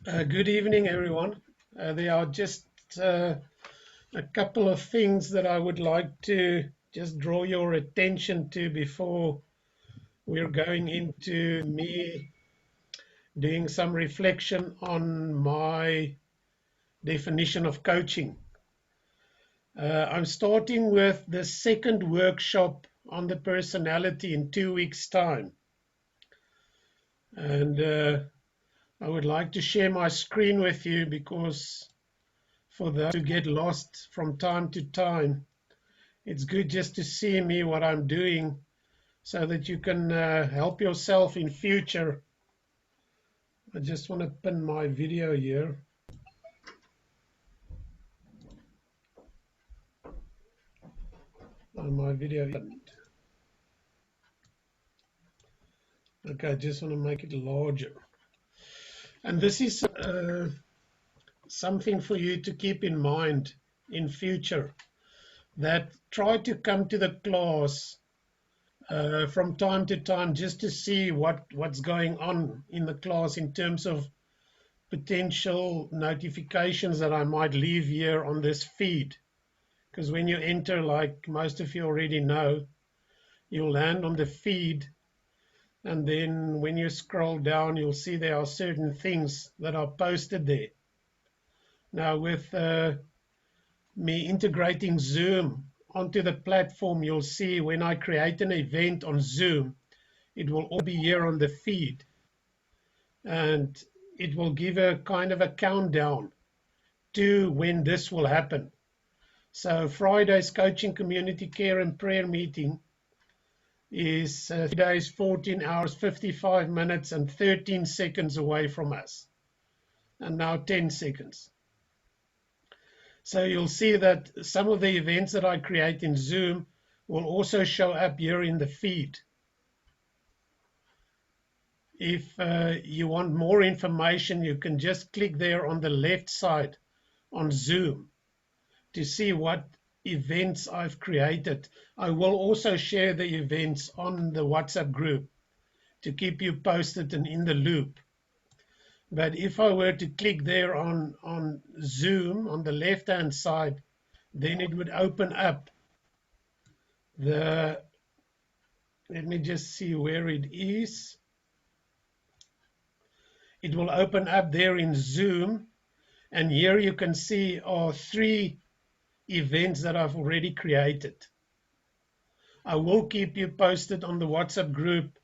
Good evening, everyone. There are just a couple of things that I would like to just draw your attention to before we're going into me doing some reflection on my definition of coaching. I'm starting with the second workshop on the personality in 2 weeks' time. And I would like to share my screen with you because for those who get lost from time to time, it's good just to see me, what I'm doing, so that you can help yourself in future. I just want to pin my video here. My video pinned. Okay, I just want to make it larger. And this is something for you to keep in mind in future, that try to come to the class from time to time just to see what's going on in the class in terms of potential notifications that I might leave here on this feed. Because when you enter, like most of you already know, you'll land on the feed, and then when you scroll down, you'll see there are certain things that are posted there. Now, with me integrating Zoom onto the platform, you'll see when I create an event on Zoom, it will all be here on the feed, and it will give a kind of a countdown to when this will happen. So Friday's coaching, community care and prayer meeting is 3 days, 14 hours, 55 minutes and 13 seconds away from us. And now 10 seconds. So you'll see that some of the events that I create in Zoom will also show up here in the feed. If you want more information, you can just click there on the left side on Zoom to see what events I've created. I will also share the events on the WhatsApp group to keep you posted and in the loop. But if I were to click there on Zoom on the left hand side, then it would open up the, let me just see where it is. It will open up there in Zoom, and here you can see are 3 events that I've already created. I will keep you posted on the WhatsApp group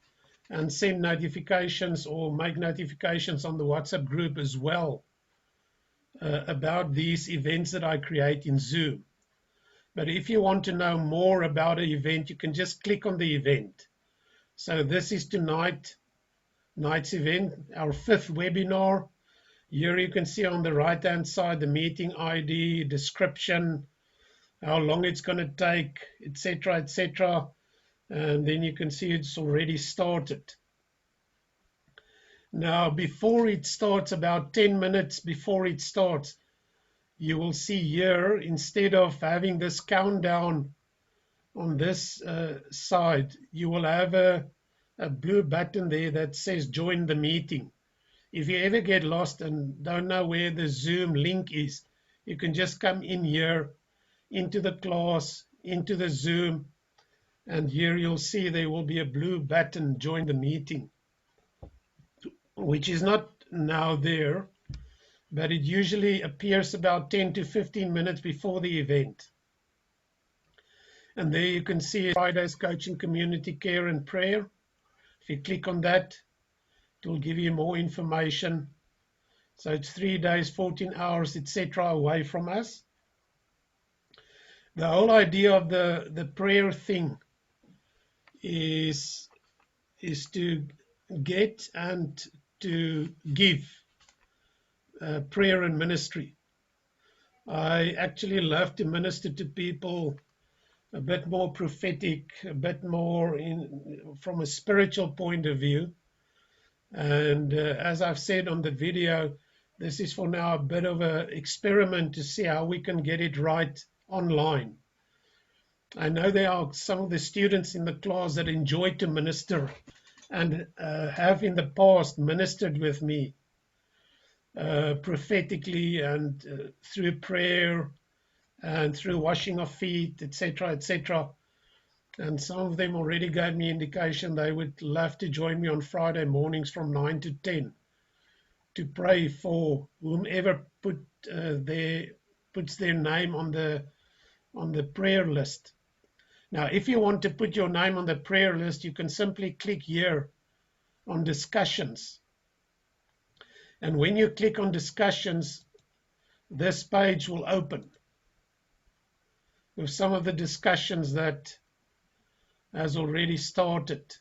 and send notifications or make notifications on the WhatsApp group as well about these events that I create in Zoom. But if you want to know more about an event, you can just click on the event. So this is tonight's event, our 5th webinar. Here you can see on the right hand side the meeting ID, description, how long it's going to take, etc., etc. And then you can see it's already started. Now, before it starts, about 10 minutes before it starts, you will see here, instead of having this countdown on this side, you will have a blue button there that says join the meeting. If you ever get lost and don't know where the Zoom link is, you can just come in here into the class, into the Zoom, and here you'll see there will be a blue button, join the meeting, which is not now there, but it usually appears about 10 to 15 minutes before the event. And there you can see Friday's coaching, community care and prayer. If you click on that, it will give you more information. So it's 3 days, 14 hours, etc. away from us. The whole idea of the prayer thing is to get and to give prayer and ministry. I actually love to minister to people a bit more prophetic, a bit more from a spiritual point of view. And as I've said on the video, this is for now a bit of an experiment to see how we can get it right online. I know there are some of the students in the class that enjoy to minister and have in the past ministered with me. prophetically and through prayer and through washing of feet, etc., etc. And some of them already gave me indication they would love to join me on Friday mornings from 9 to 10 to pray for whomever puts their name on the prayer list. Now, if you want to put your name on the prayer list, you can simply click here on discussions. And when you click on discussions, this page will open with some of the discussions that has already started.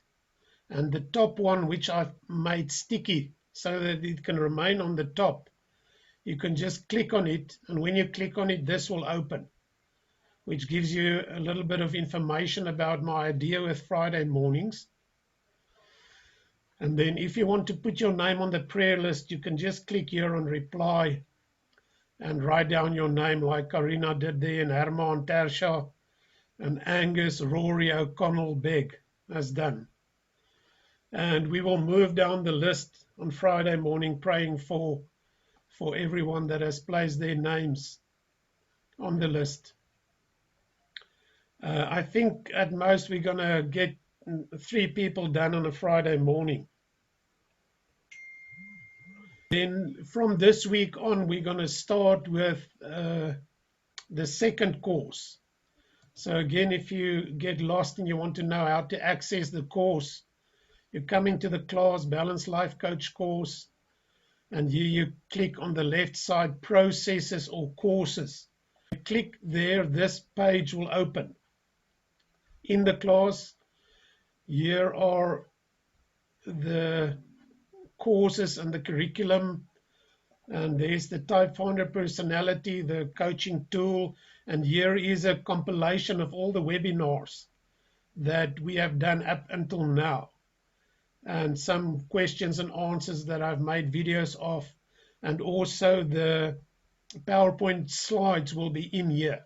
And the top one, which I've made sticky so that it can remain on the top, you can just click on it. And when you click on it, this will open, which gives you a little bit of information about my idea with Friday mornings. And then if you want to put your name on the prayer list, you can just click here on reply and write down your name like Karina did there, and Herman Tersha, and Angus, Rory, O'Connell, Begg has done. And we will move down the list on Friday morning praying for everyone that has placed their names on the list. I think at most we're going to get 3 people done on a Friday morning. Then from this week on, we're going to start with the second course. So again, if you get lost and you want to know how to access the course, you come into the class Balanced Life Coach course, and you click on the left side, processes or courses. You click there, this page will open. In the class, here are the courses and the curriculum, and there's the type finder personality, the coaching tool, and here is a compilation of all the webinars that we have done up until now, and some questions and answers that I've made videos of, and also the PowerPoint slides will be in here.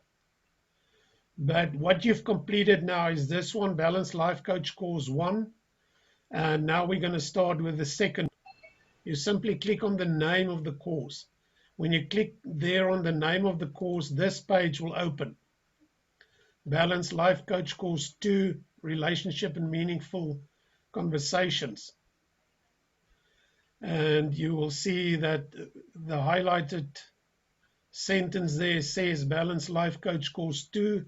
But what you've completed now is this one, Balanced Life Coach Course 1, and now we're going to start with the second. You simply click on the name of the course. When you click there on the name of the course, this page will open. Balanced Life Coach Course 2, Relationship and Meaningful Conversations. And you will see that the highlighted sentence there says Balanced Life Coach Course 2,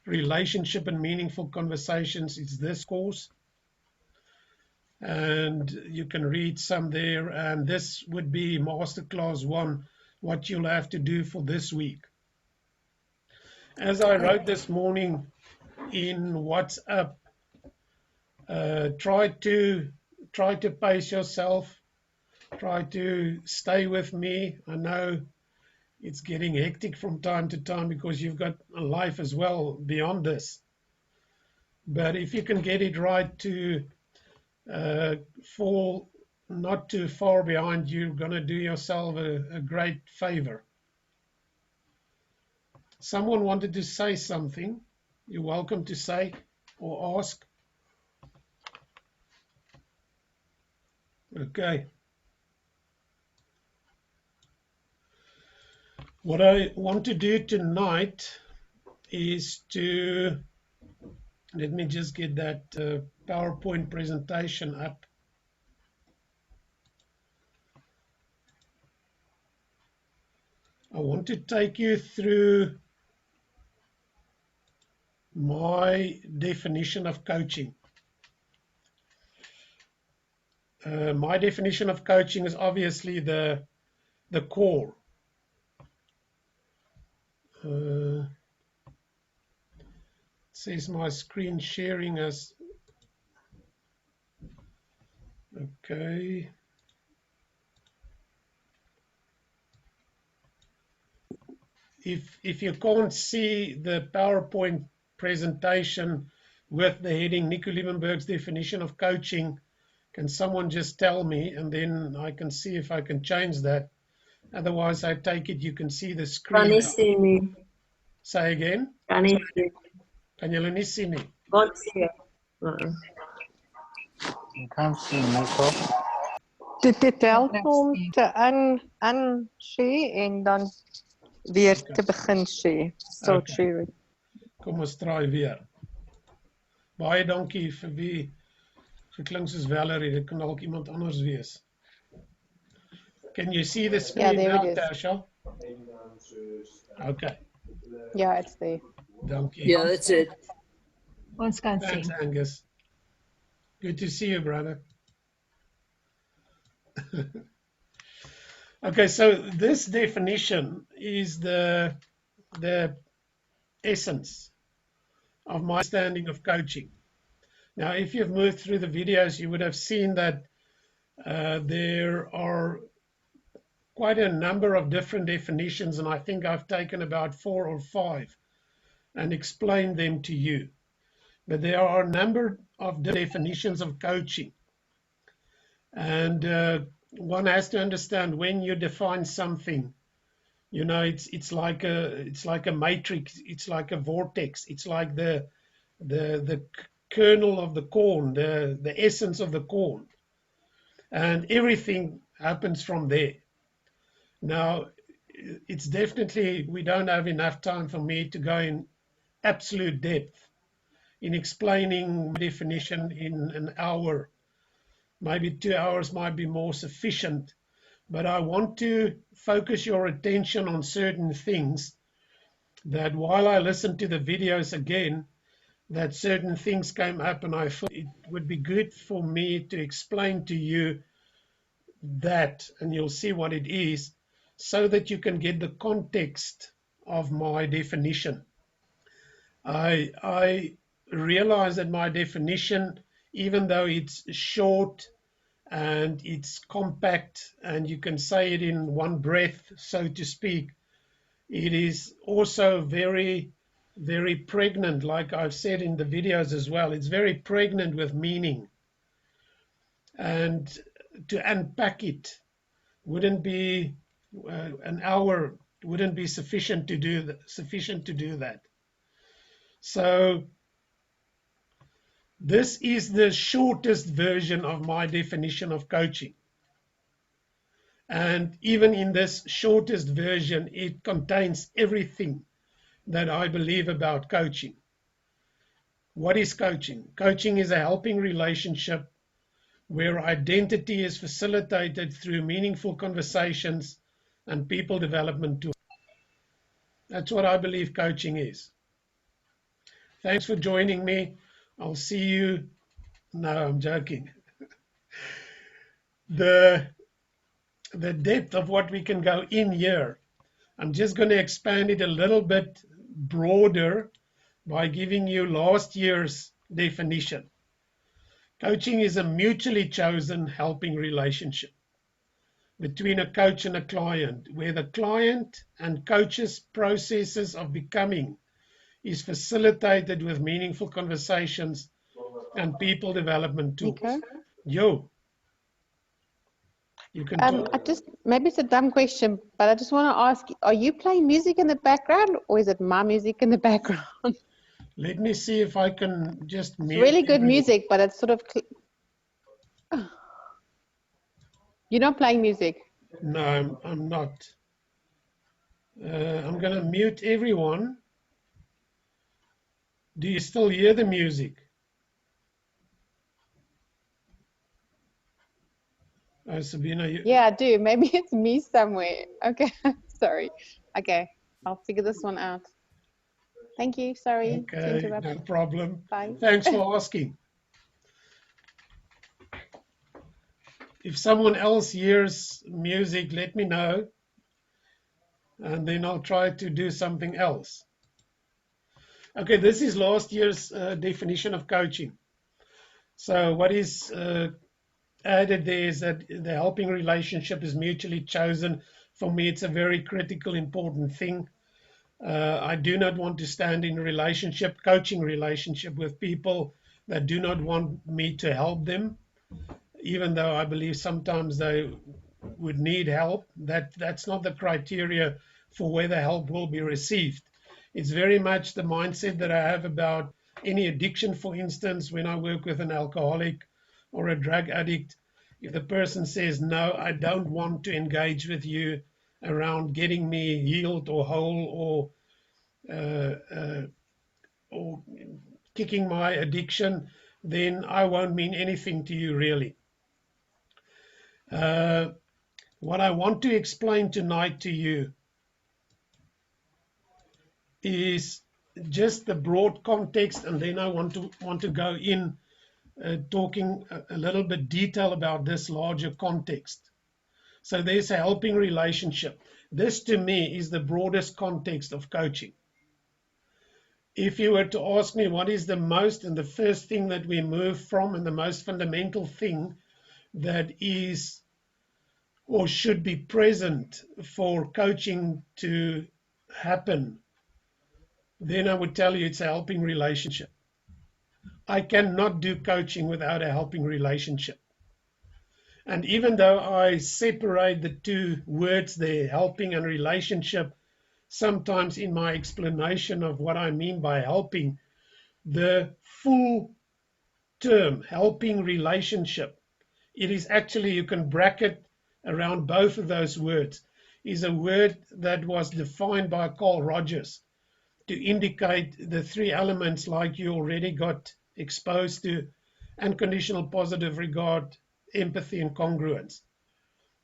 Relationship and Meaningful Conversations. It's this course. And you can read some there. And this would be Masterclass 1, what you'll have to do for this week. As I wrote this morning in WhatsApp, try to pace yourself. Try to stay with me. I know it's getting hectic from time to time because you've got a life as well beyond this. But if you can get it right to fall not too far behind, you're going to do yourself a great favor. Someone wanted to say something. You're welcome to say or ask. Okay. What I want to do tonight is to, let me just get that PowerPoint presentation up. I want to take you through my definition of coaching. My definition of coaching is obviously the core. It says my screen sharing is okay. If you can't see the PowerPoint presentation with the heading Nico Liebenberg's definition of coaching, can someone just tell me, and then I can see if I can change that. Otherwise, I take it you can see the screen. Kan nie sien nie. Say again. Kan nie sien. Kan julle nie sien nie? Wat sê? You can't see Nico. Dit help om te unshare en dan weer te begin share. Start sharing. Kom ons draai weer. Baie dankie vir wie geklink soos Valerie. Dit kan dalk iemand anders wees. Can you see the screen now, Tasha? Okay. Yeah, it's there. Dankie. Yeah, that's it. Ons kan Thanks, sien. Angus. Good to see you, brother. Okay, so this definition is the essence of my understanding of coaching. Now, if you've moved through the videos, you would have seen that there are quite a number of different definitions, and I think I've taken about 4 or 5 and explained them to you. But there are a number of definitions of coaching. And one has to understand when you define something, you know, it's like a matrix, it's like a vortex, it's like the kernel of the corn, the essence of the corn, and everything happens from there. Now, it's definitely, we don't have enough time for me to go in absolute depth in explaining definition in an hour. Maybe 2 hours might be more sufficient, but I want to focus your attention on certain things that while I listened to the videos again, that certain things came up, and I thought it would be good for me to explain to you that, and you'll see what it is, so that you can get the context of my definition. I realize that my definition, even though it's short and it's compact and you can say it in one breath, so to speak, it is also very, very pregnant, like I've said in the videos as well. It's very pregnant with meaning. And to unpack it wouldn't be an hour, wouldn't be sufficient to do that. So this is the shortest version of my definition of coaching. And even in this shortest version, it contains everything that I believe about coaching. What is coaching? Coaching is a helping relationship where identity is facilitated through meaningful conversations and people development tools. That's what I believe coaching is. Thanks for joining me. I'll see you. No, I'm joking. The depth of what we can go in here, I'm just going to expand it a little bit broader by giving you last year's definition. Coaching is a mutually chosen helping relationship between a coach and a client, where the client and coach's processes of becoming is facilitated with meaningful conversations and people development tools. Nico? Yo, you can talk. Maybe it's a dumb question, but I just want to ask, are you playing music in the background or is it my music in the background? Let me see if I can just mute. It's really good music, but it's sort of... You're not playing music? No, I'm not. I'm going to mute everyone. Do you still hear the music? Sabina, yeah, I do. Maybe it's me somewhere. Okay, sorry. Okay, I'll figure this one out. Thank you. Sorry to interrupt. No problem. Bye. Thanks for asking. If someone else hears music, let me know, and then I'll try to do something else. Okay, this is last year's definition of coaching. So what is added there is that the helping relationship is mutually chosen. For me, it's a very critical, important thing. I do not want to stand in a coaching relationship with people that do not want me to help them, even though I believe sometimes they would need help. That's not the criteria for whether help will be received. It's very much the mindset that I have about any addiction, for instance, when I work with an alcoholic or a drug addict. If the person says, no, I don't want to engage with you around getting me healed or whole or kicking my addiction, then I won't mean anything to you really. What I want to explain tonight to you is just the broad context, and then I want to go in talking a little bit detail about this larger context. So there's a helping relationship. This to me is the broadest context of coaching. If you were to ask me what is the most and the first thing that we move from and the most fundamental thing that is or should be present for coaching to happen, then I would tell you it's a helping relationship. I cannot do coaching without a helping relationship. And even though I separate the two words there, helping and relationship, sometimes in my explanation of what I mean by helping, the full term, helping relationship, it is actually, you can bracket around both of those words, is a word that was defined by Carl Rogers to indicate the three elements like you already got exposed to: unconditional positive regard, empathy, and congruence.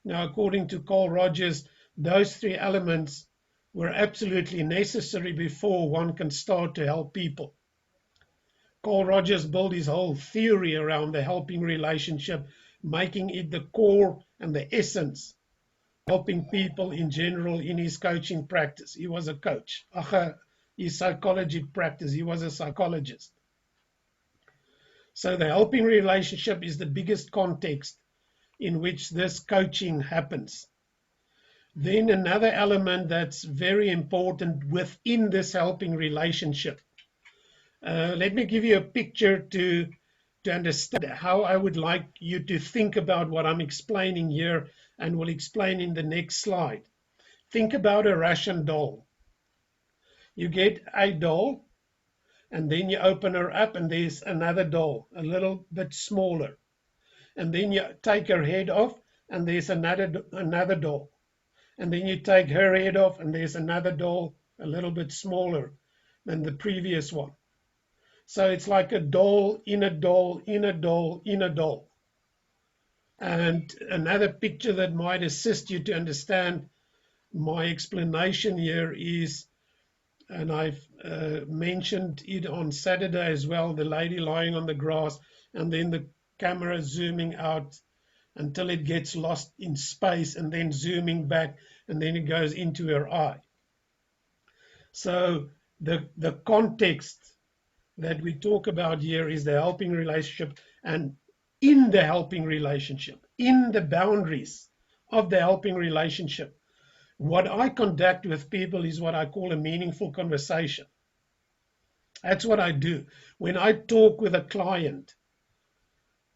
Now, according to Carl Rogers, those three elements were absolutely necessary before one can start to help people. Carl Rogers built his whole theory around the helping relationship, making it the core and the essence, helping people in general in his coaching practice. He was a coach. His psychology practice, he was a psychologist. So the helping relationship is the biggest context in which this coaching happens. Then another element that's very important within this helping relationship. Let me give you a picture to understand how I would like you to think about what I'm explaining here, and will explain in the next slide. Think about a Russian doll. You get a doll, and then you open her up, and there's another doll, a little bit smaller. And then you take her head off, and there's another doll. And then you take her head off, and there's another doll, a little bit smaller than the previous one. So it's like a doll in a doll in a doll in a doll. And another picture that might assist you to understand my explanation here is, and I've mentioned it on Saturday as well, the lady lying on the grass, and then the camera zooming out until it gets lost in space, and then zooming back, and then it goes into her eye. So the context that we talk about here is the helping relationship, and in the helping relationship, in the boundaries of the helping relationship, what I conduct with people is what I call a meaningful conversation. That's what I do. When I talk with a client,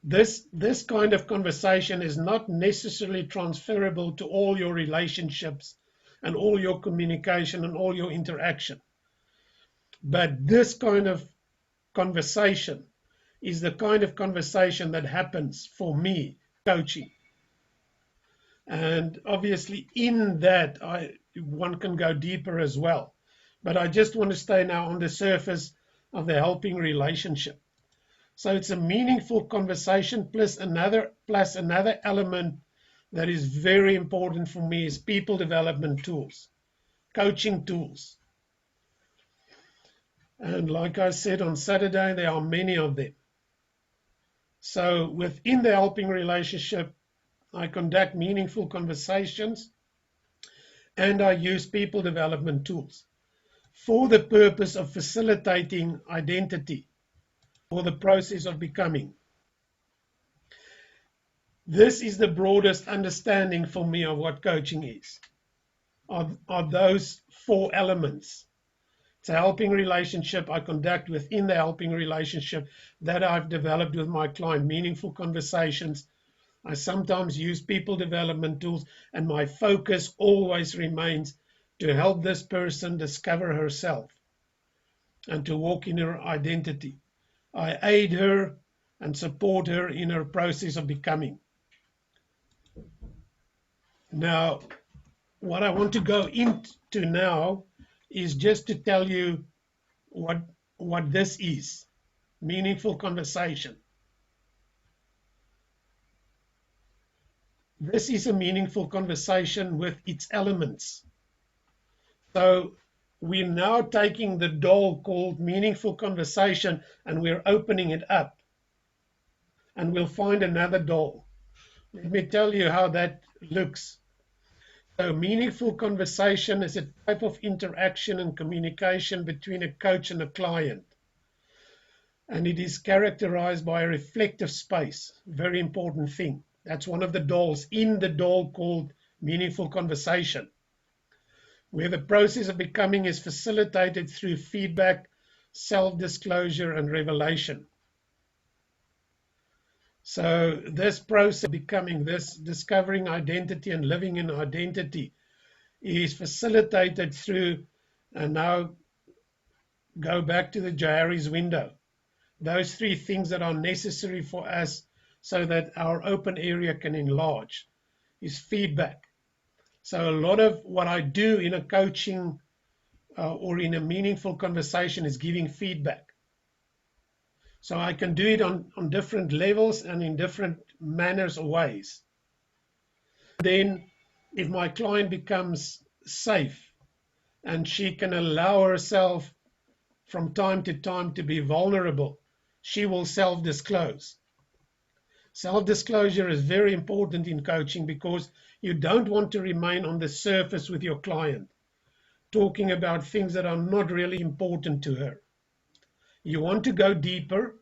this kind of conversation is not necessarily transferable to all your relationships and all your communication and all your interaction. But this kind of conversation is the kind of conversation that happens for me coaching. And obviously in that one can go deeper as well. But I just want to stay now on the surface of the helping relationship. So it's a meaningful conversation plus another element that is very important for me is people development tools, coaching tools. And like I said on Saturday, there are many of them. So within the helping relationship, I conduct meaningful conversations and I use people development tools for the purpose of facilitating identity or the process of becoming. This is the broadest understanding for me of what coaching is, of those four elements. It's a helping relationship I conduct within the helping relationship that I've developed with my client, meaningful conversations. I sometimes use people development tools, and my focus always remains to help this person discover herself and to walk in her identity. I aid her and support her in her process of becoming. Now, what I want to go into now is just to tell you what this is. Meaningful conversation. This is a meaningful conversation with its elements. So we're now taking the door called meaningful conversation and we're opening it up. And we'll find another door. Let me tell you how that looks. So meaningful conversation is a type of interaction and communication between a coach and a client. And it is characterized by a reflective space. Very important thing. That's one of the doors in the door called meaningful conversation, where the process of becoming is facilitated through feedback, self-disclosure, and revelation. So this process of becoming, this discovering identity and living in identity, is facilitated through, and now go back to the Johari's window, those three things that are necessary for us so that our open area can enlarge is feedback. So a lot of what I do in a coaching or in a meaningful conversation is giving feedback. So I can do it on different levels and in different manners or ways. Then if my client becomes safe and she can allow herself from time to time to be vulnerable, she will self-disclose. Self-disclosure is very important in coaching because you don't want to remain on the surface with your client, talking about things that are not really important to her. You want to go deeper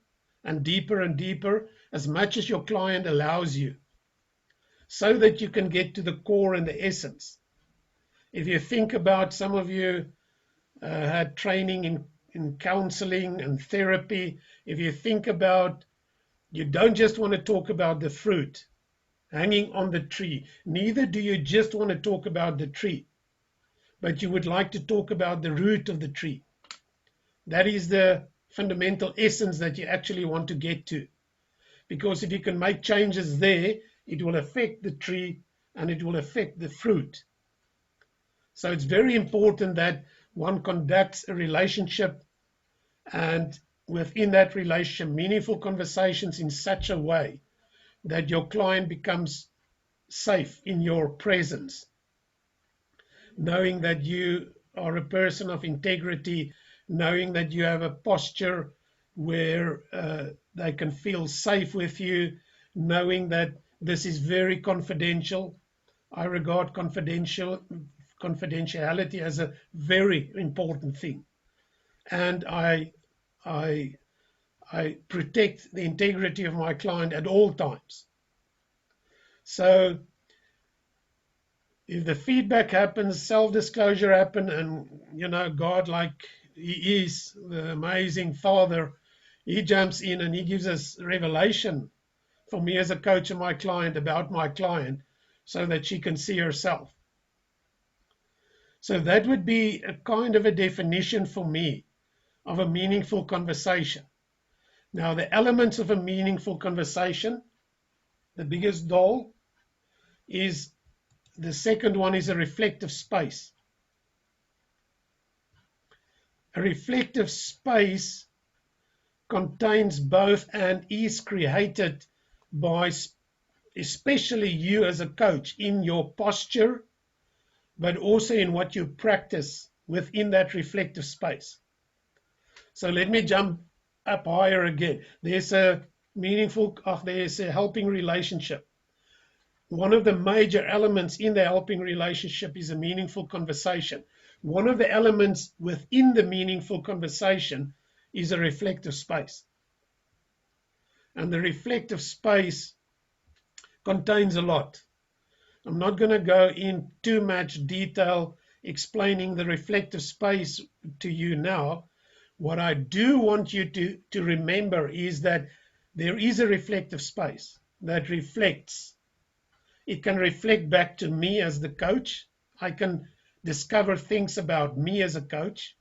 and deeper and deeper as much as your client allows you, so that you can get to the core and the essence. If you think about, some of you had training in counseling and therapy, if you think about, you don't just want to talk about the fruit hanging on the tree, neither do you just want to talk about the tree, but you would like to talk about the root of the tree. That is the fundamental essence that you actually want to get to. Because if you can make changes there, it will affect the tree and it will affect the fruit. So it's very important that one conducts a relationship, and within that relationship, meaningful conversations in such a way that your client becomes safe in your presence, knowing that you are a person of integrity, knowing that you have a posture where they can feel safe with you, knowing that this is very confidential. I regard confidentiality as a very important thing. And I protect the integrity of my client at all times. So if the feedback happens, self-disclosure happens, and God, like He is the amazing Father, He jumps in and He gives us revelation for me as a coach and my client about my client, so that she can see herself. So that would be a kind of a definition for me of a meaningful conversation. Now, the elements of a meaningful conversation, the biggest doll is, the second one is a reflective space. A reflective space contains both and is created by especially you as a coach in your posture, but also in what you practice within that reflective space. So let me jump up higher again. There's a there's a helping relationship. One of the major elements in the helping relationship is a meaningful conversation. One of the elements within the meaningful conversation is a reflective space. And the reflective space contains a lot. I'm not going to go in too much detail explaining the reflective space to you now. What I do want you to remember is that there is a reflective space that reflects. It can reflect back to me as the coach. I can discover things about me as a coach.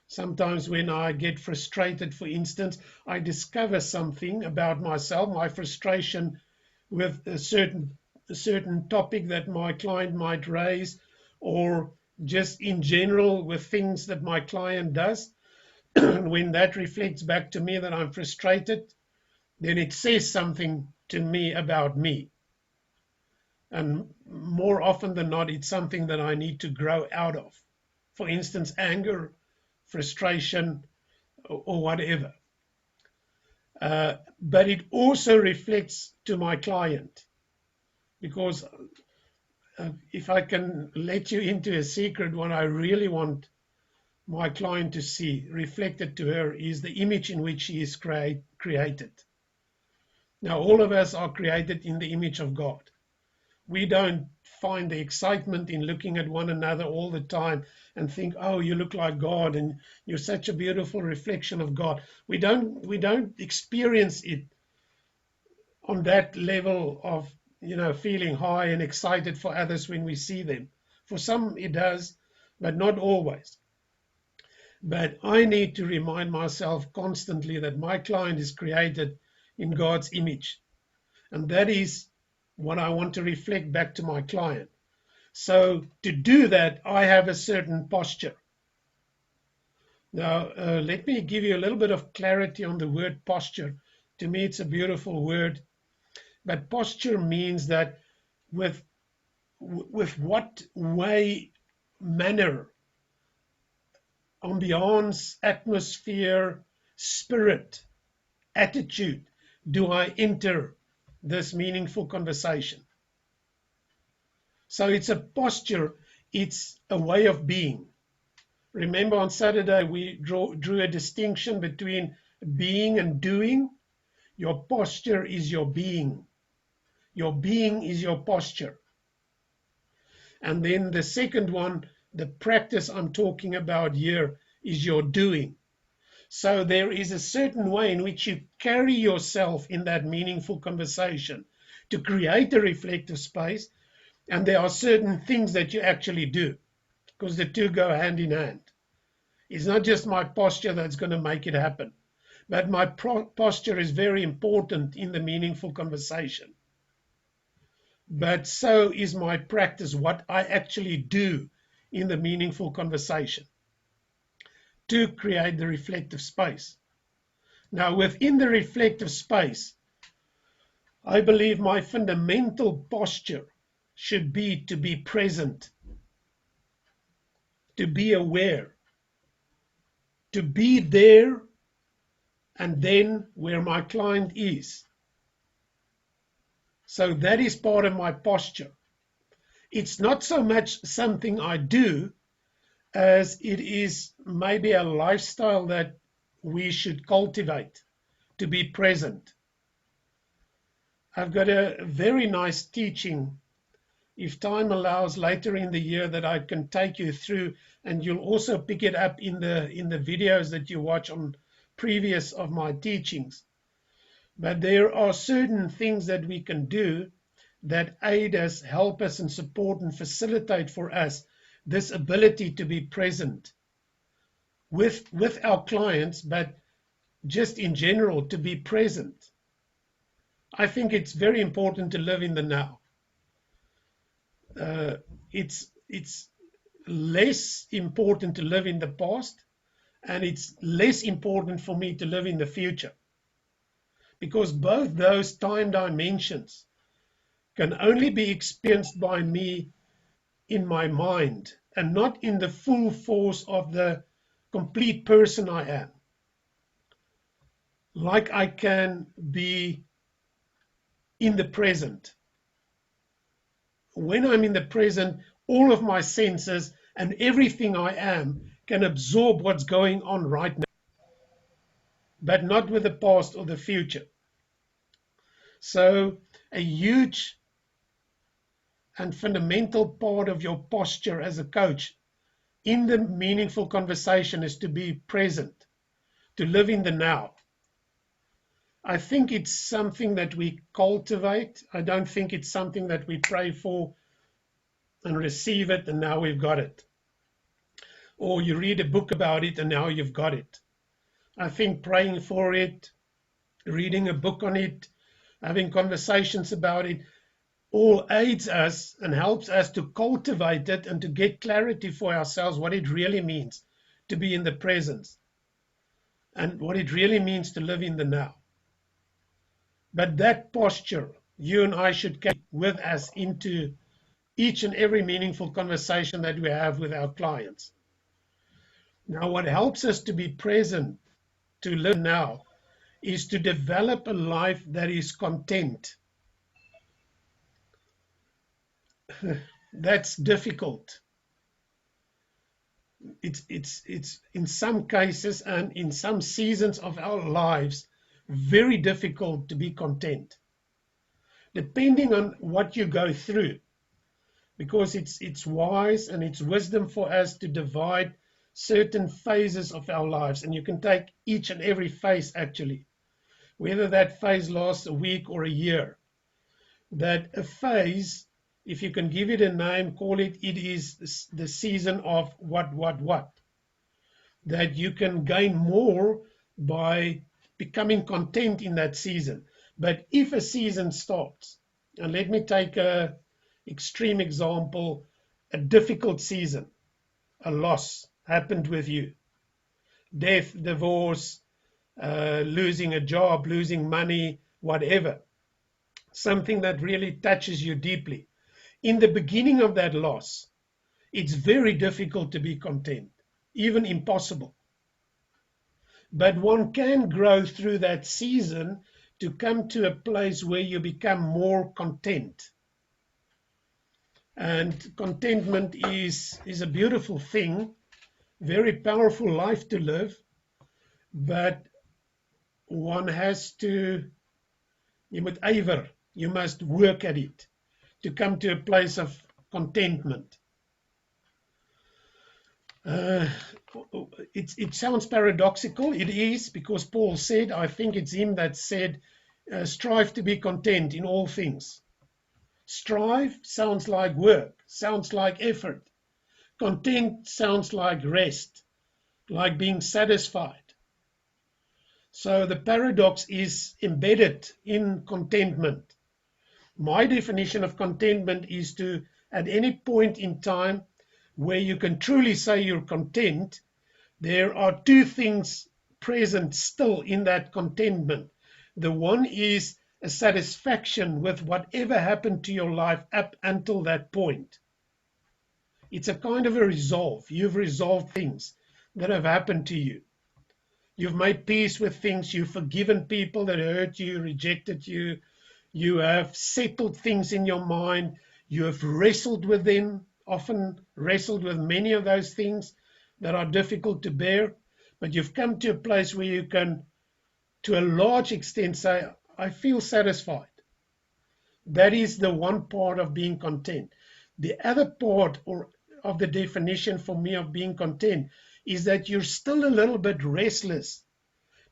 Sometimes when I get frustrated, for instance, I discover something about myself, my frustration with a certain a certain topic that my client might raise, or just in general with things that my client does. When that reflects back to me that I'm frustrated, then it says something to me about me. And more often than not, it's something that I need to grow out of. For instance, anger, frustration, or whatever. But it also reflects to my client, because if I can let you into a secret, what I really want my client to see reflected to her is the image in which she is created. Now, all of us are created in the image of God. We don't find the excitement in looking at one another all the time and think, oh, you look like God and you're such a beautiful reflection of God. We don't experience it on that level of, feeling high and excited for others when we see them. For some it does, but not always. But I need to remind myself constantly that my client is created in God's image. And that is what I want to reflect back to my client. So to do that, I have a certain posture. Now, let me give you a little bit of clarity on the word posture. To me, it's a beautiful word. But posture means that with what way, manner, ambiance, atmosphere, spirit, attitude do I enter this meaningful conversation. So it's a posture, it's a way of being. Remember on Saturday we drew a distinction between being and doing. Your posture is your being. Your being is your posture. And then the second one, the practice I'm talking about here, is your doing. So there is a certain way in which you carry yourself in that meaningful conversation to create a reflective space, and there are certain things that you actually do, because the two go hand in hand. It's not just my posture that's going to make it happen, but my posture is very important in the meaningful conversation. But so is my practice, what I actually do in the meaningful conversation to create the reflective space. Now, within the reflective space, I believe my fundamental posture should be to be present, to be aware, to be there and then where my client is. So that is part of my posture. It's not so much something I do as it is maybe a lifestyle that we should cultivate, to be present. I've got a very nice teaching, if time allows, later in the year that I can take you through, and you'll also pick it up in the videos that you watch on previous of my teachings. But there are certain things that we can do that aid us, help us, and support and facilitate for us this ability to be present with our clients, but just in general to be present. I think it's very important to live in the now. It's less important to live in the past, and it's less important for me to live in the future, because both those time dimensions can only be experienced by me in my mind and not in the full force of the complete person I am. Like I can be in the present. When I'm in the present, all of my senses and everything I am can absorb what's going on right now, but not with the past or the future. So a huge and fundamental part of your posture as a coach in the meaningful conversation is to be present, to live in the now. I think it's something that we cultivate. I don't think it's something that we pray for and receive it and now we've got it. Or you read a book about it and now you've got it. I think praying for it, reading a book on it, having conversations about it, all aids us and helps us to cultivate it and to get clarity for ourselves what it really means to be in the presence and what it really means to live in the now. But that posture you and I should carry with us into each and every meaningful conversation that we have with our clients. Now, what helps us to be present, to live now, is to develop a life that is content. That's difficult. It's in some cases and in some seasons of our lives very difficult to be content, depending on what you go through, because it's wise and it's wisdom for us to divide certain phases of our lives, and you can take each and every phase actually, whether that phase lasts a week or a year. That a phase, if you can give it a name, call it, it is the season of what. That you can gain more by becoming content in that season. But if a season stops, and let me take a extreme example, a difficult season, a loss happened with you, death, divorce, losing a job, losing money, whatever, something that really touches you deeply. In the beginning of that loss, it's very difficult to be content, even impossible. But one can grow through that season to come to a place where you become more content. And contentment is a beautiful thing, very powerful life to live, but one has to, you must ywer, you must work at it to come to a place of contentment. It sounds paradoxical. It is, because Paul said, I think it's him that said, strive to be content in all things. Strive sounds like work, sounds like effort. Content sounds like rest, like being satisfied. So the paradox is embedded in contentment. My definition of contentment is to, at any point in time where you can truly say you're content, there are two things present still in that contentment. The one is a satisfaction with whatever happened to your life up until that point. It's a kind of a resolve. You've resolved things that have happened to you. You've made peace with things. You've forgiven people that hurt you, rejected you. You have settled things in your mind. You have wrestled with them, often wrestled with many of those things that are difficult to bear. But you've come to a place where you can, to a large extent, say, I feel satisfied. That is the one part of being content. The other part, or of the definition for me of being content, is that you're still a little bit restless,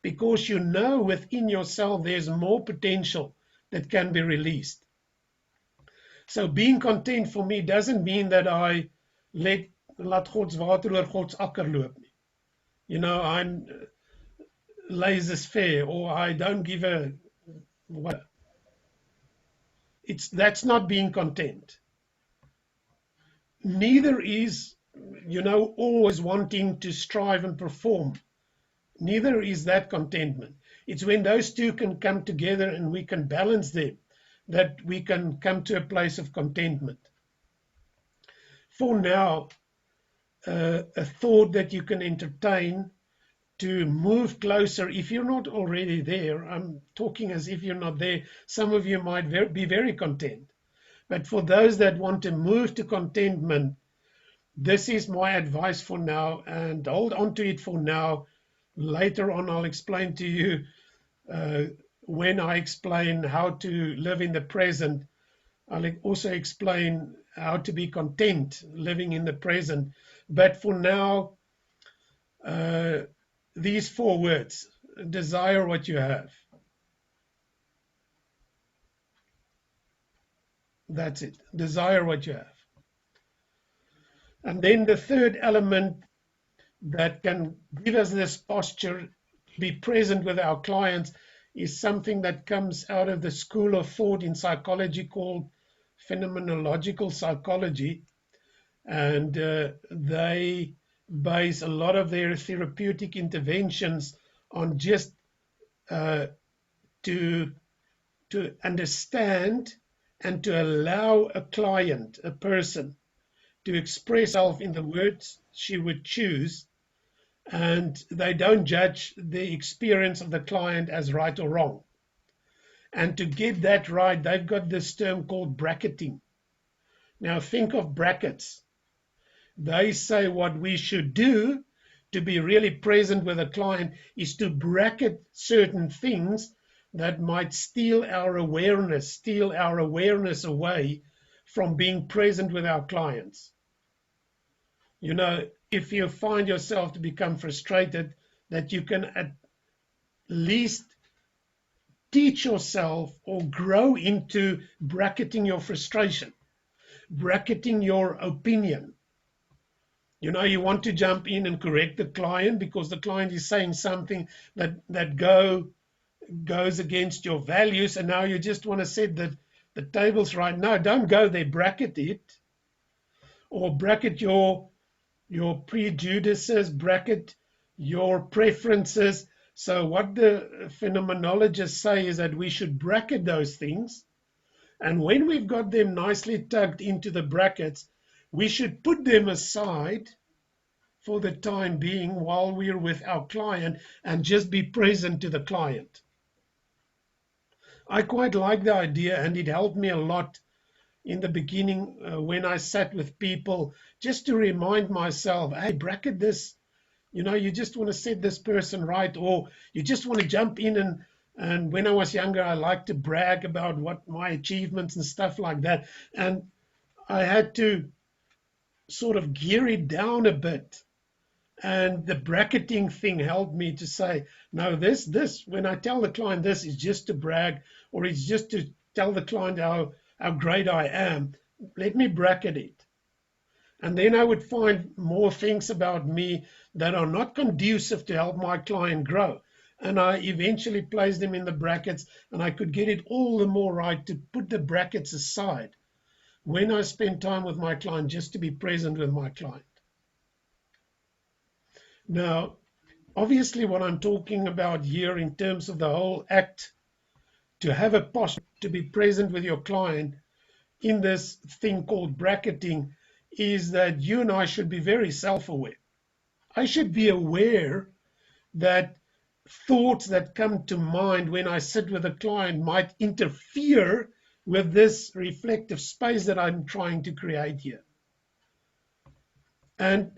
because you know within yourself there's more potential that can be released. So being content for me doesn't mean that I laat God's water oor God's akker loop nie. You know, I'm laissez-faire, or I don't give a what. That's not being content. Neither is, you know, always wanting to strive and perform. Neither is that contentment. It's when those two can come together and we can balance them that we can come to a place of contentment. For now, a thought that you can entertain to move closer, if you're not already there, I'm talking as if you're not there, some of you might be very content. But for those that want to move to contentment, this is my advice for now, and hold on to it for now. Later on, I'll explain to you, when I explain how to live in the present, I'll also explain how to be content living in the present. But for now, these 4 words: desire what you have. That's it. Desire what you have. And then the third element that can give us this posture to be present with our clients is something that comes out of the school of thought in psychology called phenomenological psychology, and they base a lot of their therapeutic interventions on just to understand and to allow a client, a person, to express herself in the words she would choose, and they don't judge the experience of the client as right or wrong. And to get that right, they've got this term called bracketing. Now think of brackets. They say what we should do to be really present with a client is to bracket certain things that might steal our awareness away from being present with our clients. You know, if you find yourself to become frustrated, that you can at least teach yourself or grow into bracketing your frustration, bracketing your opinion. You know, you want to jump in and correct the client because the client is saying something that goes against your values, and now you just want to set the tables right. Now, don't go there, bracket it, or bracket your prejudices, bracket your preferences. So what the phenomenologists say is that we should bracket those things, and when we've got them nicely tucked into the brackets, we should put them aside for the time being while we're with our client and just be present to the client. I quite like the idea, and it helped me a lot in the beginning when I sat with people, just to remind myself, hey, bracket this. You know, you just want to set this person right, or you just want to jump in and when I was younger, I liked to brag about what my achievements and stuff like that. And I had to sort of gear it down a bit. And the bracketing thing helped me to say, no, this, when I tell the client this is just to brag, or it's just to tell the client how great I am, let me bracket it. And then I would find more things about me that are not conducive to help my client grow. And I eventually placed them in the brackets, and I could get it all the more right to put the brackets aside when I spend time with my client, just to be present with my client. Now, obviously what I'm talking about here in terms of the whole act, to have a posture, to be present with your client in this thing called bracketing, is that you and I should be very self-aware. I should be aware that thoughts that come to mind when I sit with a client might interfere with this reflective space that I'm trying to create here. And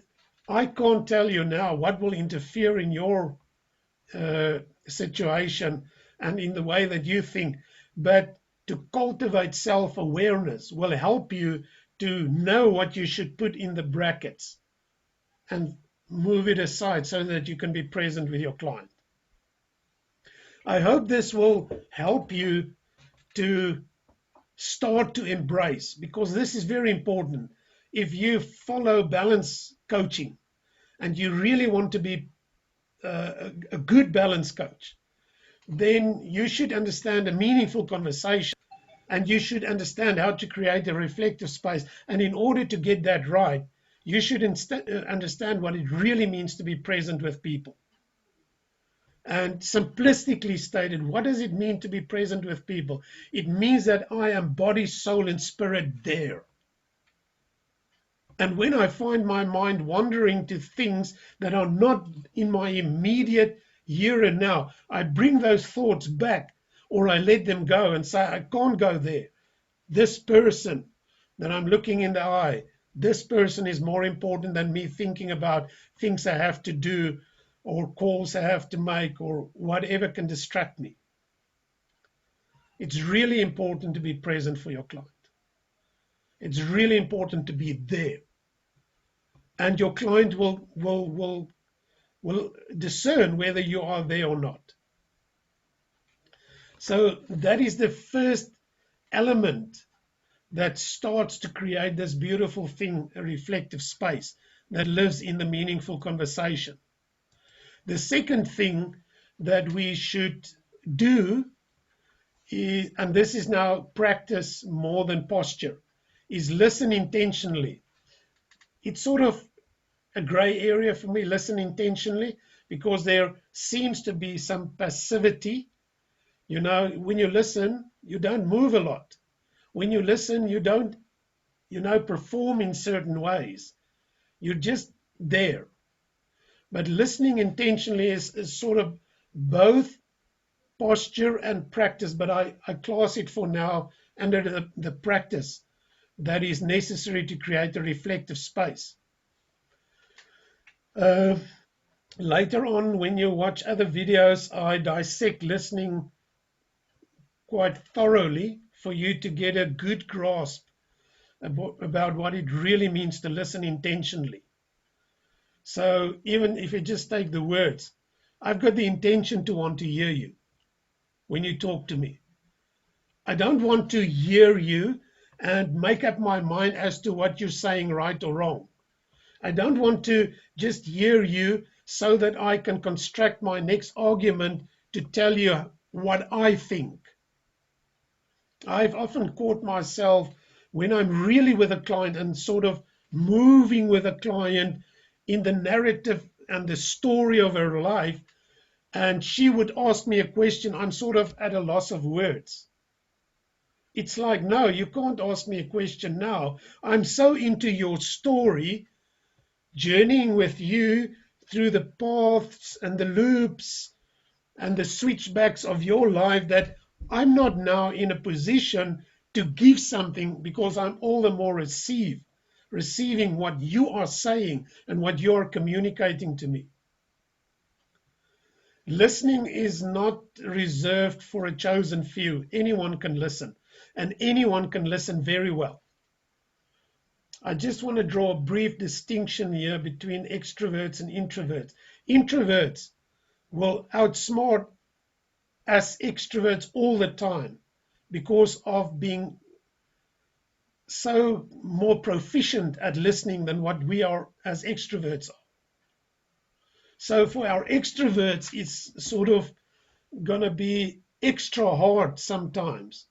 I can't tell you now what will interfere in your situation and in the way that you think, but to cultivate self-awareness will help you to know what you should put in the brackets and move it aside so that you can be present with your client. I hope this will help you to start to embrace, because this is very important. If you follow balance coaching and you really want to be a good balance coach, then you should understand a meaningful conversation, and you should understand how to create a reflective space. And in order to get that right, you should understand what it really means to be present with people. And simplistically stated, what does it mean to be present with people? It means that I am body, soul, and spirit there. And when I find my mind wandering to things that are not in my immediate here and now, I bring those thoughts back, or I let them go and say, I can't go there. This person that I'm looking in the eye, this person is more important than me thinking about things I have to do or calls I have to make or whatever can distract me. It's really important to be present for your client. It's really important to be there. And your client will discern whether you are there or not. So that is the first element that starts to create this beautiful thing, a reflective space that lives in the meaningful conversation. The second thing that we should do and this is now practice more than posture, is listen intentionally. It's sort of a gray area for me, listen intentionally, because there seems to be some passivity. You know, when you listen, you don't move a lot. When you listen, you don't, perform in certain ways. You're just there. But listening intentionally is sort of both posture and practice, but I class it for now under the practice that is necessary to create a reflective space. Later on, when you watch other videos, I dissect listening quite thoroughly for you to get a good grasp about what it really means to listen intentionally. So even if you just take the words, I've got the intention to want to hear you when you talk to me. I don't want to hear you and make up my mind as to what you're saying, right or wrong. I don't want to just hear you so that I can construct my next argument to tell you what I think. I've often caught myself when I'm really with a client and sort of moving with a client in the narrative and the story of her life, and she would ask me a question, I'm sort of at a loss of words. It's like, no, you can't ask me a question now. I'm so into your story, journeying with you through the paths and the loops and the switchbacks of your life, that I'm not now in a position to give something, because I'm all the more receiving what you are saying and what you're communicating to me. Listening is not reserved for a chosen few. Anyone can listen, and anyone can listen very well. I just want to draw a brief distinction here between extroverts and introverts. Introverts will outsmart us extroverts all the time because of being so more proficient at listening than what we are as extroverts are. So for our extroverts, it's sort of going to be extra hard sometimes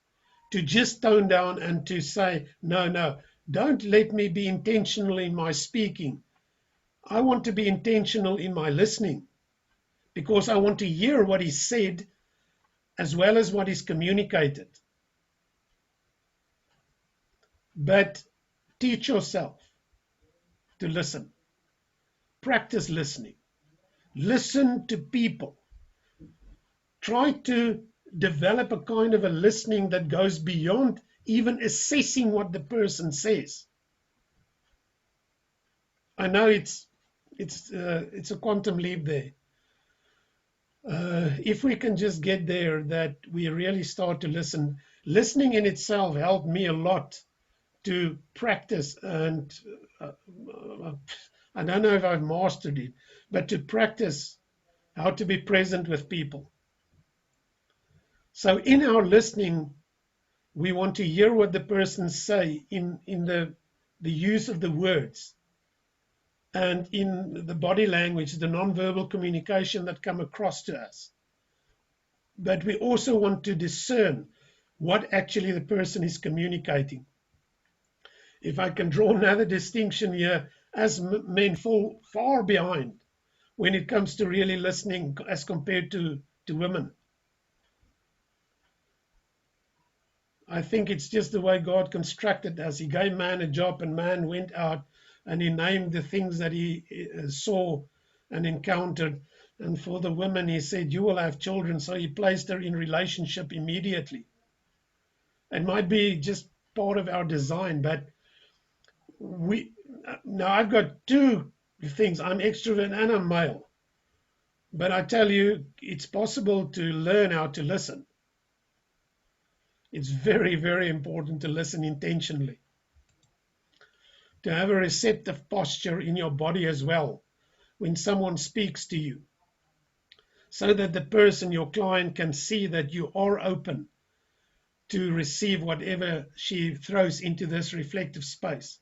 to just tone down and to say, no, don't let me be intentional in my speaking. I want to be intentional in my listening, because I want to hear what is said as well as what is communicated. But teach yourself to listen. Practice listening. Listen to people. Try to develop a kind of a listening that goes beyond even assessing what the person says. I know it's a quantum leap there. If we can just get there, that we really start to listen. Listening in itself helped me a lot to practice, and I don't know if I've mastered it, but to practice how to be present with people. So in our listening, we want to hear what the person say in the use of the words, and in the body language, the non-verbal communication that come across to us. But we also want to discern what actually the person is communicating. If I can draw another distinction here, as men fall far behind when it comes to really listening as compared to women. I think it's just the way God constructed us. He gave man a job, and man went out and he named the things that he saw and encountered. And for the women, he said, you will have children. So he placed her in relationship immediately. It might be just part of our design, but now I've got two things. I'm extrovert and I'm male. But I tell you, it's possible to learn how to listen. It's very, very important to listen intentionally. To have a receptive posture in your body as well when someone speaks to you, so that the person, your client, can see that you are open to receive whatever she throws into this reflective space.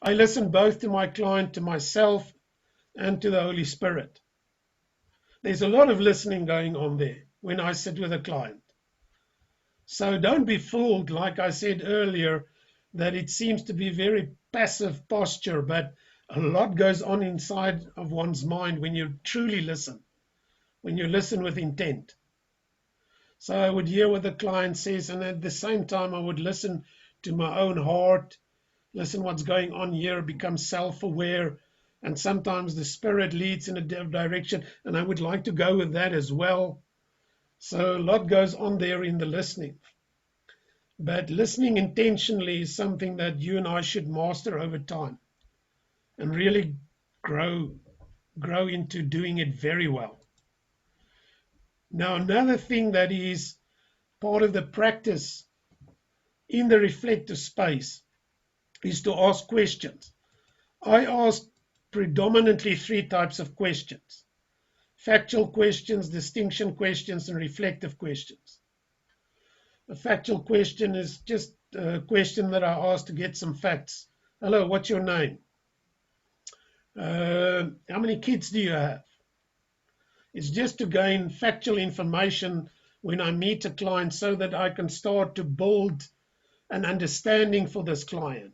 I listen both to my client, to myself, and to the Holy Spirit. There's a lot of listening going on there. when I sit with a client. So don't be fooled, like I said earlier, that it seems to be very passive posture, but a lot goes on inside of one's mind when you truly listen, when you listen with intent. So I would hear what the client says, and at the same time I would listen to my own heart, listen what's going on here, become self-aware, and sometimes the spirit leads in a direction, and I would like to go with that as well. So a lot goes on there in the listening. But listening intentionally is something that you and I should master over time and really grow into doing it very well. Now, another thing that is part of the practice in the reflective space is to ask questions. I ask predominantly three types of questions: factual questions, distinction questions, and reflective questions. A factual question is just a question that I ask to get some facts. Hello, what's your name? How many kids do you have? It's just to gain factual information when I meet a client so that I can start to build an understanding for this client.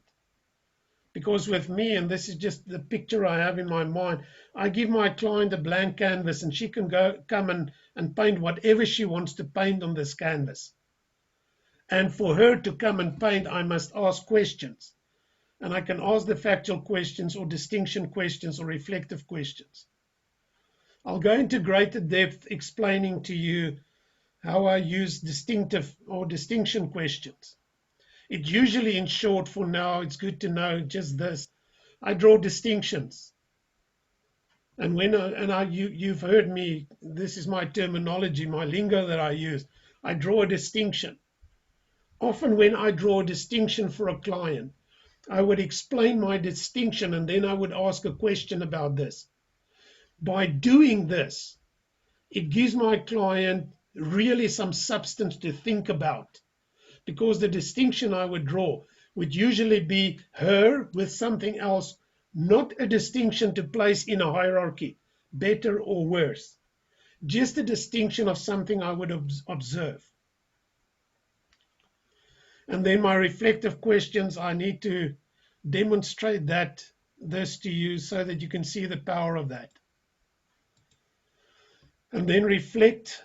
Because with me, and this is just the picture I have in my mind, I give my client a blank canvas and she can come and paint whatever she wants to paint on this canvas. And for her to come and paint, I must ask questions. And I can ask the factual questions or distinction questions or reflective questions. I'll go into greater depth explaining to you how I use distinctive or distinction questions. It usually, in short, for now, it's good to know just this. I draw distinctions. And you've heard me, this is my terminology, my lingo that I use. I draw a distinction. Often when I draw a distinction for a client, I would explain my distinction and then I would ask a question about this. By doing this, it gives my client really some substance to think about, because the distinction I would draw would usually be her with something else, not a distinction to place in a hierarchy, better or worse, just a distinction of something I would observe. And then my reflective questions, I need to demonstrate this to you so that you can see the power of that. And then reflect.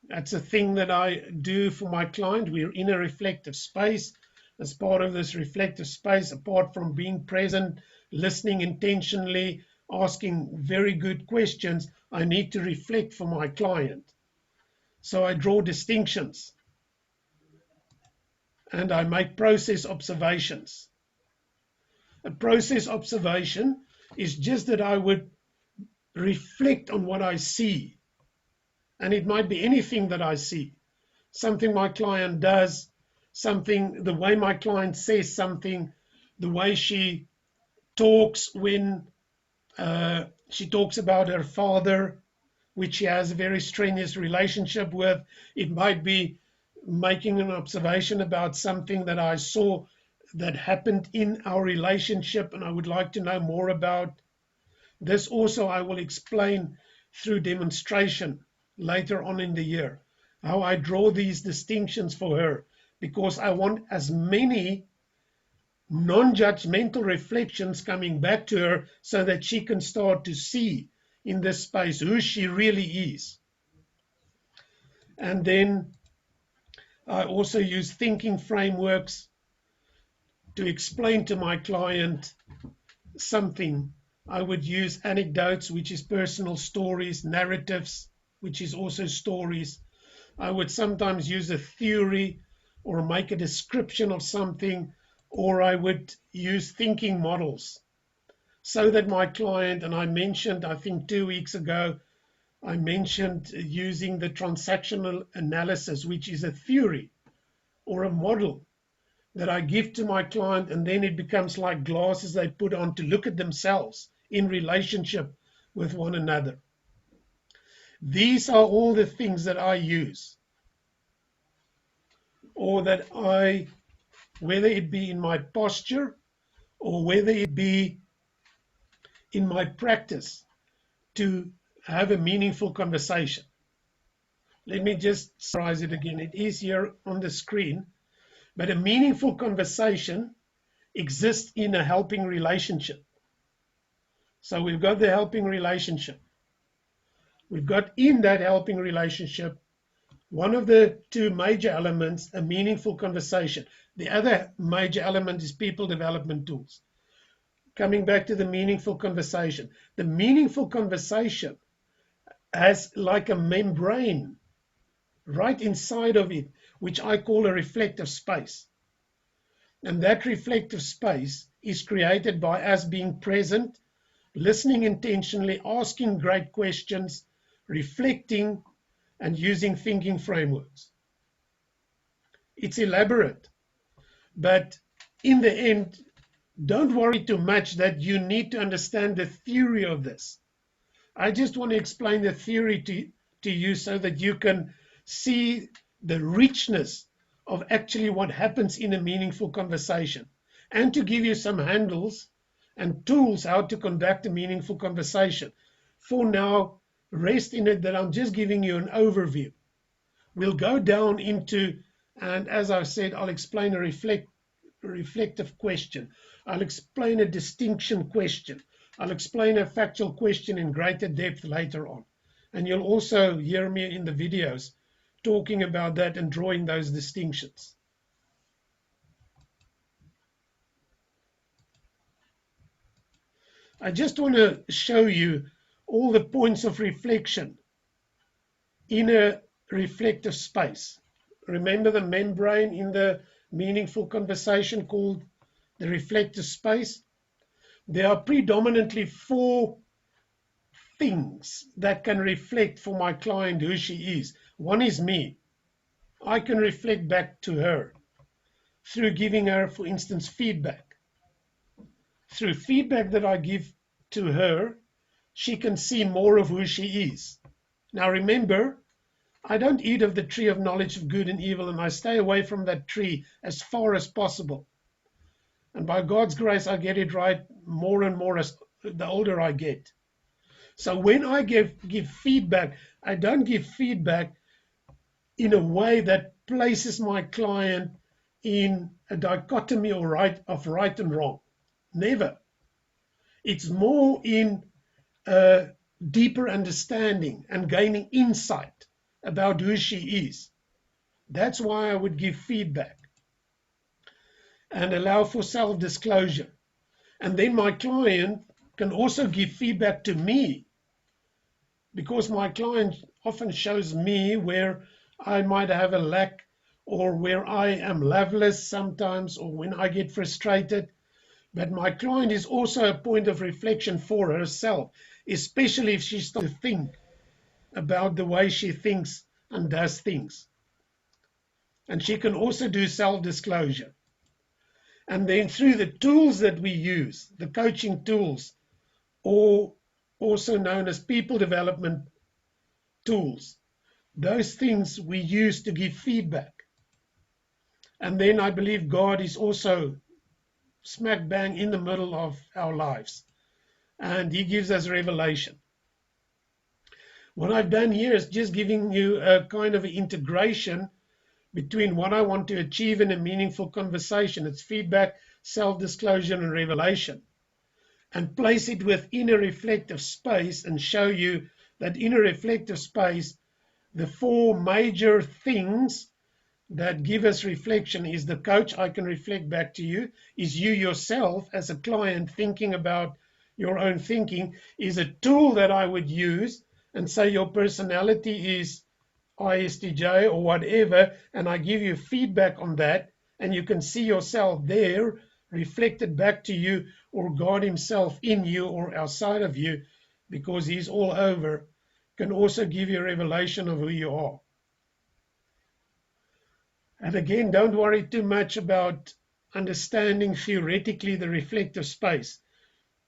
That's a thing that I do for my client. We're in a reflective space. As part of this reflective space, apart from being present, listening intentionally, asking very good questions, I need to reflect for my client. So I draw distinctions and I make process observations. A process observation is just that I would reflect on what I see. And it might be anything that I see. Something my client does, something, the way my client says something, the way she talks when she talks about her father, which she has a very strenuous relationship with. It might be making an observation about something that I saw that happened in our relationship and I would like to know more about. This also I will explain through demonstration later on in the year, how I draw these distinctions for her, because I want as many non-judgmental reflections coming back to her so that she can start to see in this space who she really is. And then I also use thinking frameworks to explain to my client something. I would use anecdotes, which is personal stories, narratives, which is also stories. I would sometimes use a theory or make a description of something, or I would use thinking models so that my client, and I mentioned, I think 2 weeks ago, I mentioned using the transactional analysis, which is a theory or a model that I give to my client, and then it becomes like glasses they put on to look at themselves in relationship with one another. These are all the things that I use, or that I, whether it be in my posture or whether it be in my practice, to have a meaningful conversation. Let me just summarize it again. It is here on the screen. But a meaningful conversation exists in a helping relationship. So we've got the helping relationship. We've got in that helping relationship one of the two major elements, a meaningful conversation. The other major element is people development tools. Coming back to the meaningful conversation. The meaningful conversation has like a membrane right inside of it, which I call a reflective space. And that reflective space is created by us being present, listening intentionally, asking great questions, reflecting, and using thinking frameworks. It's elaborate, but in the end, don't worry too much that you need to understand the theory of this. I just want to explain the theory to you so that you can see the richness of actually what happens in a meaningful conversation, and to give you some handles and tools how to conduct a meaningful conversation. For now, rest in it that I'm just giving you an overview. We'll go down into, and as I said, I'll explain a reflective question. I'll explain a distinction question. I'll explain a factual question in greater depth later on. And you'll also hear me in the videos talking about that and drawing those distinctions. I just want to show you all the points of reflection in a reflective space. Remember the membrane in the meaningful conversation called the reflective space? There are predominantly 4 things that can reflect for my client who she is. One is me. I can reflect back to her through giving her, for instance, feedback. Through feedback that I give to her, she can see more of who she is. Now remember, I don't eat of the tree of knowledge of good and evil, and I stay away from that tree as far as possible. And by God's grace, I get it right more and more as the older I get. So when I give feedback, I don't give feedback in a way that places my client in a dichotomy of right and wrong. Never. It's more in a deeper understanding and gaining insight about who she is. That's why I would give feedback and allow for self-disclosure. And then my client can also give feedback to me, because my client often shows me where I might have a lack, or where I am loveless sometimes, or when I get frustrated. But my client is also a point of reflection for herself, especially if she starts to think about the way she thinks and does things. And she can also do self-disclosure. And then through the tools that we use, the coaching tools, or also known as people development tools, those things we use to give feedback. And then I believe God is also smack bang in the middle of our lives, and He gives us revelation. What I've done here is just giving you a kind of an integration between what I want to achieve in a meaningful conversation. It's feedback, self-disclosure, and revelation. And place it within a reflective space and show you that in a reflective space, the 4 major things that give us reflection is the coach. I can reflect back to you. Is you yourself as a client thinking about your own thinking. Is a tool that I would use and say your personality is ISTJ or whatever, and I give you feedback on that, and you can see yourself there reflected back to you, or God Himself in you or outside of you, because He's all over, can also give you a revelation of who you are. And again, don't worry too much about understanding theoretically the reflective space.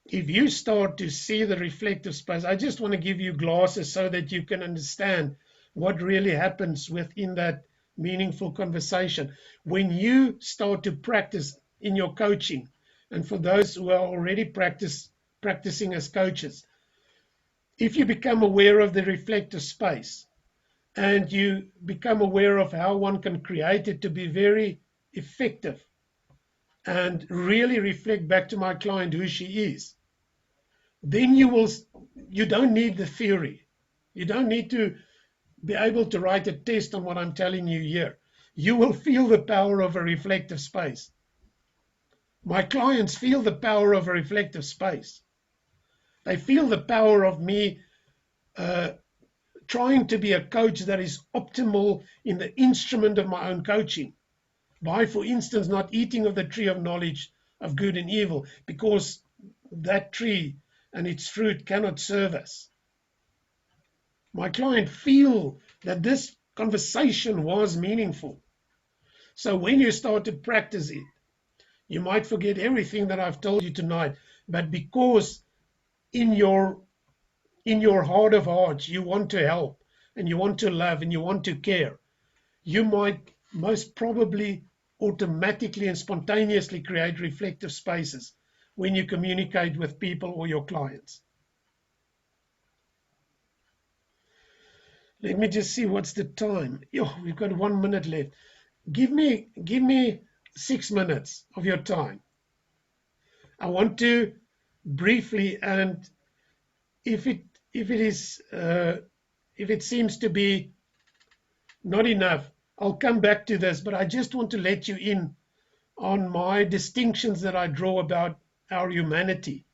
If you start to see the reflective space, I just want to give you glasses so that you can understand what really happens within that meaningful conversation. When you start to practice in your coaching, and for those who are already practicing as coaches, if you become aware of the reflective space, and you become aware of how one can create it to be very effective and really reflect back to my client who she is, then you don't need the theory. You don't need to be able to write a test on what I'm telling you here. You will feel the power of a reflective space. My clients feel the power of a reflective space. They feel the power of me trying to be a coach that is optimal in the instrument of my own coaching. By, for instance, not eating of the tree of knowledge of good and evil, because that tree and its fruit cannot serve us. My client feel that this conversation was meaningful. So when you start to practice it, you might forget everything that I've told you tonight, but because in your heart of hearts you want to help and you want to love and you want to care, you might most probably automatically and spontaneously create reflective spaces when you communicate with people or your clients. Let me just see what's the time. Yo, we've got 1 minute left. Give me 6 minutes of your time. I want to briefly, and if it seems to be not enough, I'll come back to this, but I just want to let you in on my distinctions that I draw about our humanity.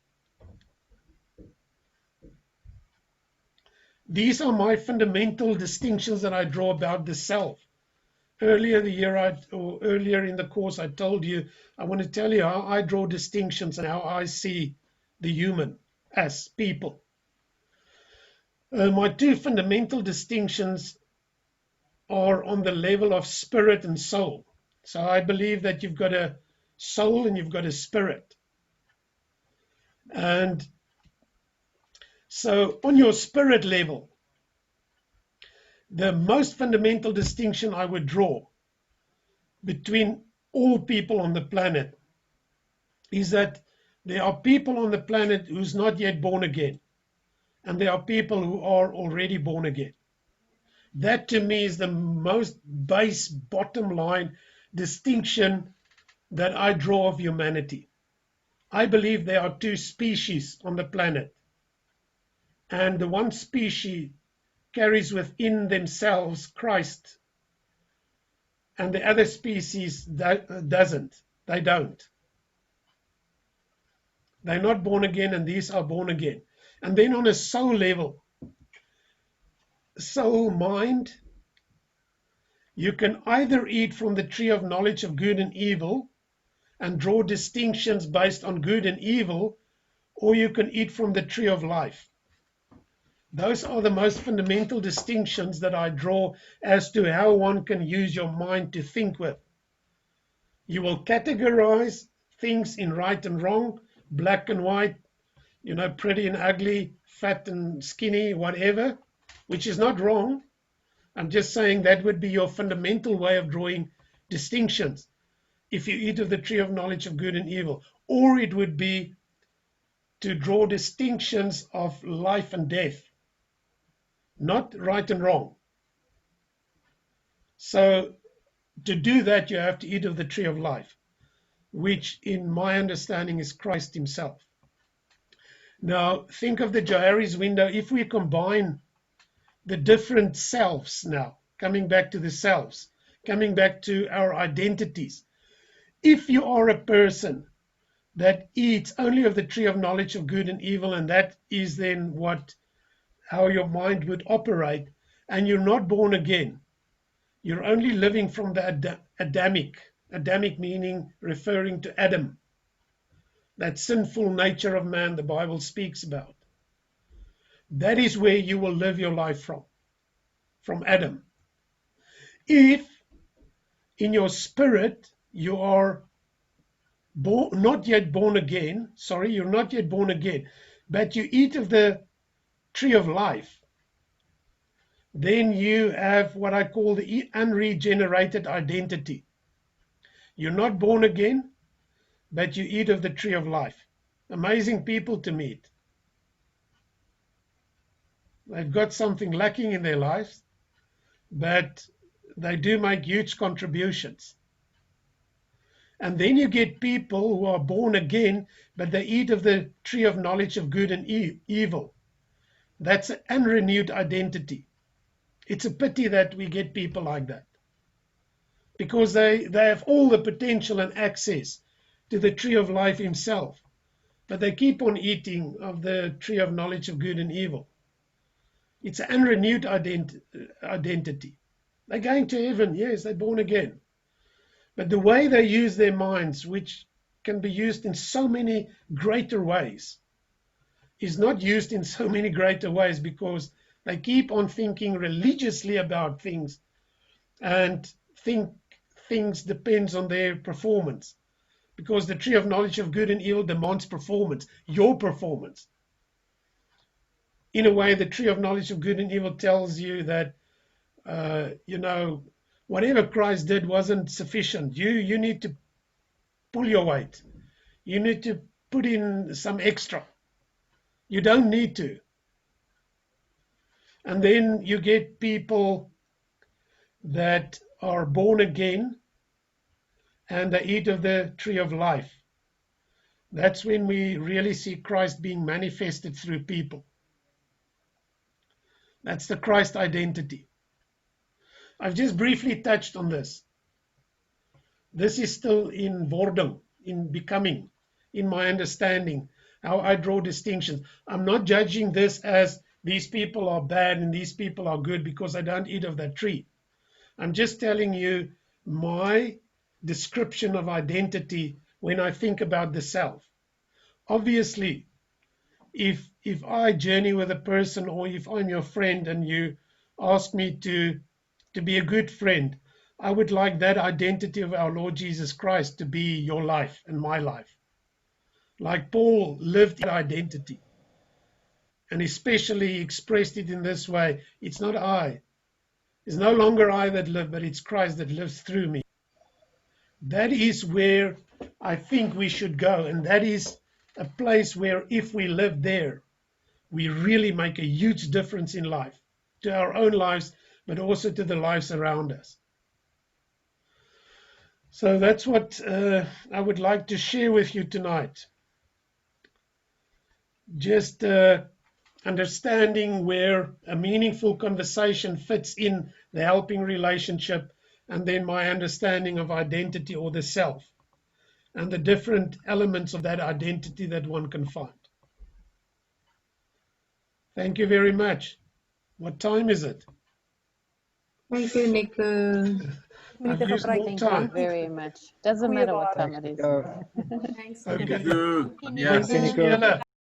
These are my fundamental distinctions that I draw about the self. Earlier in the course, I told you, I want to tell you how I draw distinctions and how I see the human as people. My two fundamental distinctions are on the level of spirit and soul. So I believe that you've got a soul and you've got a spirit. And so on your spirit level, the most fundamental distinction I would draw between all people on the planet is that there are people on the planet who's not yet born again, and there are people who are already born again. That to me is the most base bottom line distinction that I draw of humanity. I believe there are two species on the planet, and the one species carries within themselves Christ, and the other species doesn't. They don't. They're not born again, and these are born again. And then on a soul level, soul, mind, you can either eat from the tree of knowledge of good and evil and draw distinctions based on good and evil, or you can eat from the tree of life. Those are the most fundamental distinctions that I draw as to how one can use your mind to think with. You will categorize things in right and wrong, black and white, pretty and ugly, fat and skinny, whatever, which is not wrong. I'm just saying that would be your fundamental way of drawing distinctions if you eat of the tree of knowledge of good and evil. Or it would be to draw distinctions of life and death, not right and wrong. So to do that, you have to eat of the tree of life, which in my understanding is Christ himself. Now, think of the Johari's window. If we combine the different selves now, coming back to the selves, coming back to our identities. If you are a person that eats only of the tree of knowledge of good and evil, and that is then how your mind would operate, and you're not born again, you're only living from the Adamic meaning referring to Adam, that sinful nature of man the Bible speaks about. That is where you will live your life from Adam. If in your spirit you are not yet born again, you're not yet born again, but you eat of the tree of life, then you have what I call the unregenerated identity. You're not born again, but you eat of the tree of life. Amazing people to meet. They've got something lacking in their lives, but they do make huge contributions. And then you get people who are born again, but they eat of the tree of knowledge of good and evil. That's an unrenewed identity. It's a pity that we get people like that, because they have all the potential and access to the tree of life himself, but they keep on eating of the tree of knowledge of good and evil. It's an unrenewed identity. They're going to heaven, yes, they're born again. But the way they use their minds, which can be used in so many greater ways, is not used in so many greater ways, because they keep on thinking religiously about things and think things depends on their performance, because the tree of knowledge of good and evil demands performance, your performance. In a way, the tree of knowledge of good and evil tells you that whatever Christ did wasn't sufficient. You need to pull your weight. You need to put in some extra. You don't need to. And then you get people that are born again and they eat of the tree of life. That's when we really see Christ being manifested through people. That's the Christ identity. I've just briefly touched on this. This is still in wording, in becoming, in my understanding, how I draw distinctions. I'm not judging this as these people are bad and these people are good because I don't eat of that tree. I'm just telling you my description of identity when I think about the self. Obviously, if I journey with a person, or if I'm your friend and you ask me to be a good friend, I would like that identity of our Lord Jesus Christ to be your life and my life. Like Paul lived that identity and especially expressed it in this way: it's not I. It's no longer I that live, but it's Christ that lives through me. That is where I think we should go, and that is a place where if we live there, we really make a huge difference in life, to our own lives, but also to the lives around us. So that's what I would like to share with you tonight. Just understanding where a meaningful conversation fits in the helping relationship, and then my understanding of identity, or the self, and the different elements of that identity that one can find. Thank you very much. What time is it? Thank you, Nico. I've used more Thank time. you very much. Doesn't matter what time it is. Thanks. Okay. Nico. Thanks, Nico.